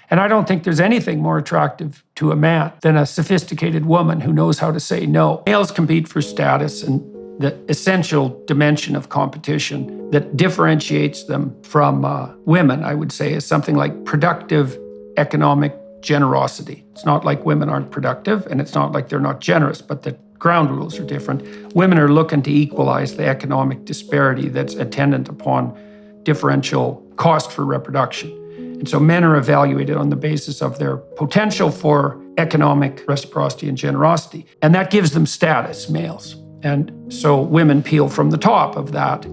And I don't think there's anything more attractive to a man than a sophisticated woman who knows how to say no. Males compete for status, and the essential dimension of competition that differentiates them from women, I would say, is something like productive economic generosity. It's not like women aren't productive, and it's not like they're not generous, but the ground rules are different. Women are looking to equalize the economic disparity that's attendant upon differential cost for reproduction. And so men are evaluated on the basis of their potential for economic reciprocity and generosity. And that gives them status, males. And so women peel from the top of that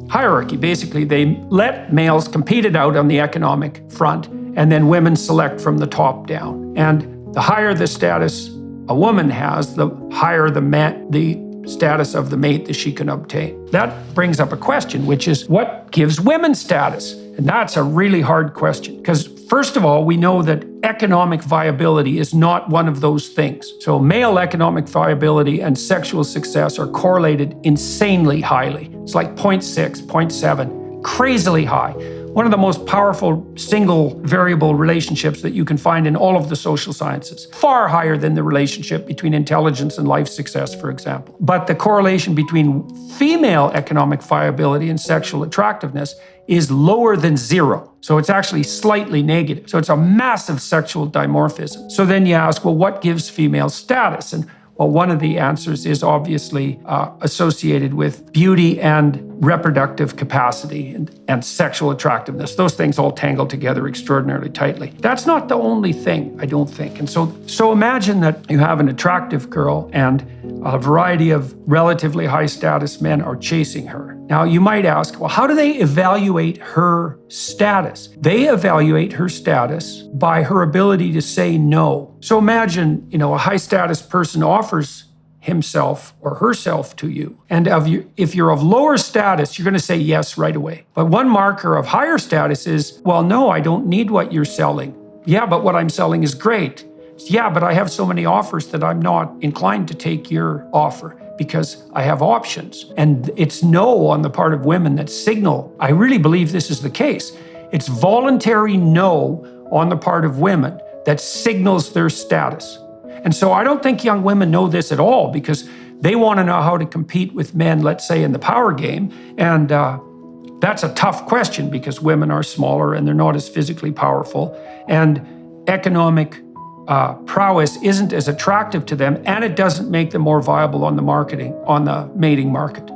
hierarchy. Basically, they let males compete it out on the economic front, and then women select from the top down. And the higher the status a woman has, the higher the status of the mate that she can obtain. That brings up a question, which is what gives women status? And that's a really hard question because, first of all, we know that economic viability is not one of those things. So male economic viability and sexual success are correlated insanely highly. It's like 0.6, 0.7, crazily high. One of the most powerful single variable relationships that you can find in all of the social sciences, far higher than the relationship between intelligence and life success, for example. But the correlation between female economic viability and sexual attractiveness is lower than zero. So it's actually slightly negative. So it's a massive sexual dimorphism. So then you ask, well, what gives female status? And well, one of the answers is obviously associated with beauty and reproductive capacity and sexual attractiveness. Those things all tangle together extraordinarily tightly. That's not the only thing, I don't think. And so imagine that you have an attractive girl and a variety of relatively high status men are chasing her. Now, you might ask, well, how do they evaluate her status? They evaluate her status by her ability to say no. So imagine, a high status person offers himself or herself to you. And if you're of lower status, you're going to say yes right away. But one marker of higher status is, well, no, I don't need what you're selling. Yeah, but what I'm selling is great. Yeah, but I have so many offers that I'm not inclined to take your offer because I have options. And it's no on the part of women that signal. I really believe this is the case. It's voluntary no on the part of women that signals their status. And so I don't think young women know this at all because they want to know how to compete with men, let's say, in the power game. And that's a tough question because women are smaller and they're not as physically powerful. And economic prowess isn't as attractive to them, and it doesn't make them more viable on the mating market.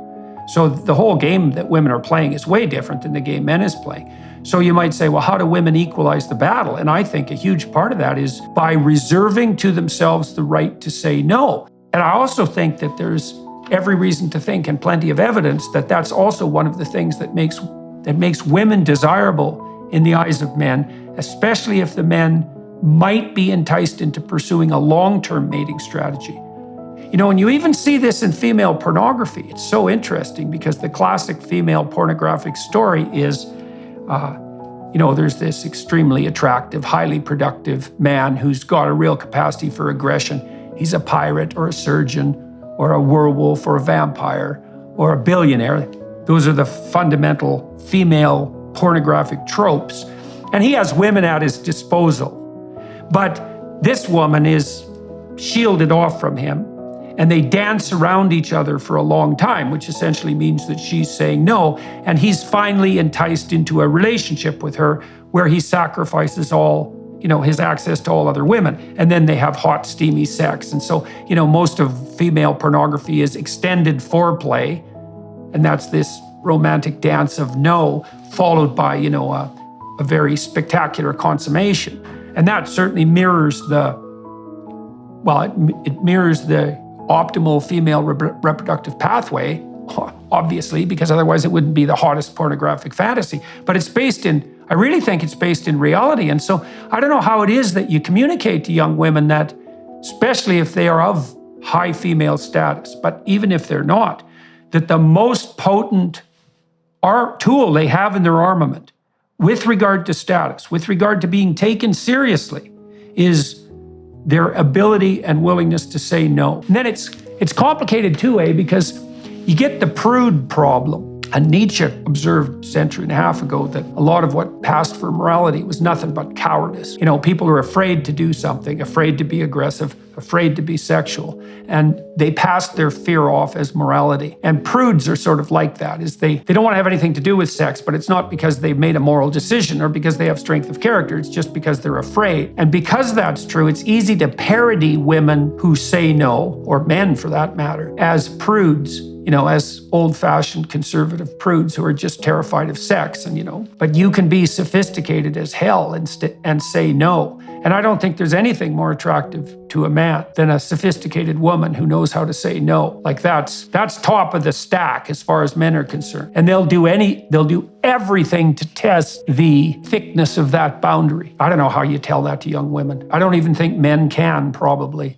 So the whole game that women are playing is way different than the game men is playing. So you might say, well, how do women equalize the battle? And I think a huge part of that is by reserving to themselves the right to say no. And I also think that there's every reason to think and plenty of evidence that that's also one of the things that makes women desirable in the eyes of men, especially if the men might be enticed into pursuing a long-term mating strategy. And you even see this in female pornography. It's so interesting because the classic female pornographic story is, there's this extremely attractive, highly productive man who's got a real capacity for aggression. He's a pirate or a surgeon or a werewolf or a vampire or a billionaire. Those are the fundamental female pornographic tropes. And he has women at his disposal. But this woman is shielded off from him, and they dance around each other for a long time, which essentially means that she's saying no, and he's finally enticed into a relationship with her where he sacrifices all, his access to all other women, and then they have hot, steamy sex. And so, most of female pornography is extended foreplay, and that's this romantic dance of no, followed by, a very spectacular consummation. And that certainly mirrors it mirrors the optimal female reproductive pathway, obviously, because otherwise it wouldn't be the hottest pornographic fantasy. But I really think it's based in reality. And so I don't know how it is that you communicate to young women that, especially if they are of high female status, but even if they're not, that the most potent tool they have in their armament with regard to status, with regard to being taken seriously, is their ability and willingness to say no. And then it's complicated too, because you get the prude problem. And Nietzsche observed a century and a half ago that a lot of what passed for morality was nothing but cowardice. People are afraid to do something, afraid to be aggressive, afraid to be sexual. And they passed their fear off as morality. And prudes are sort of like that, is they don't want to have anything to do with sex, but it's not because they've made a moral decision or because they have strength of character. It's just because they're afraid. And because that's true, it's easy to parody women who say no, or men for that matter, as prudes. As old-fashioned conservative prudes who are just terrified of sex, but you can be sophisticated as hell and say no. And I don't think there's anything more attractive to a man than a sophisticated woman who knows how to say no. Like that's top of the stack as far as men are concerned. And they'll do everything to test the thickness of that boundary. I don't know how you tell that to young women. I don't even think men can, probably.